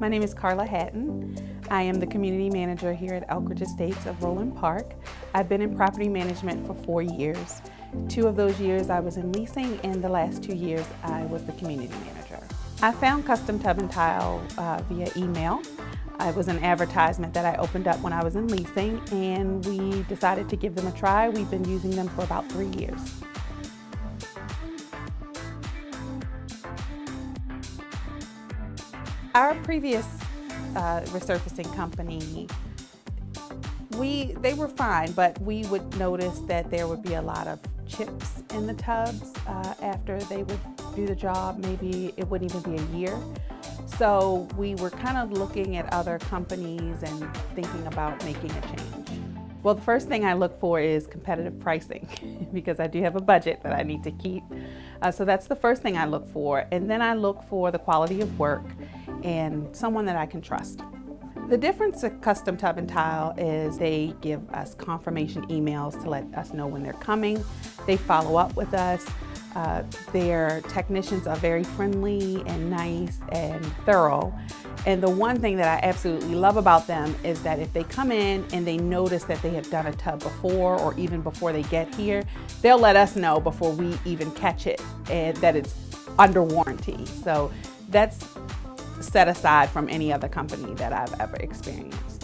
My name is Carla Hatton. I am the community manager here at Elkridge Estates of Roland Park. I've been in property management for 4 years. 2 of those years I was in leasing, and the last 2 years I was the community manager. I found Custom Tub and Tile via email. It was an advertisement that I opened up when I was in leasing, and we decided to give them a try. We've been using them for about 3 years. Our previous resurfacing company, they were fine, but we would notice that there would be a lot of chips in the tubs after they would do the job. Maybe it wouldn't even be a year. So we were kind of looking at other companies and thinking about making a change. Well, the first thing I look for is competitive pricing because I do have a budget that I need to keep. So that's the first thing I look for. And then I look for the quality of work and someone that I can trust. The difference at Custom Tub and Tile is they give us confirmation emails to let us know when they're coming. They follow up with us. Their technicians are very friendly and nice and thorough. And the one thing that I absolutely love about them is that if they come in and they notice that they have done a tub before, or even before they get here, they'll let us know before we even catch it and that it's under warranty. So that's set aside from any other company that I've ever experienced.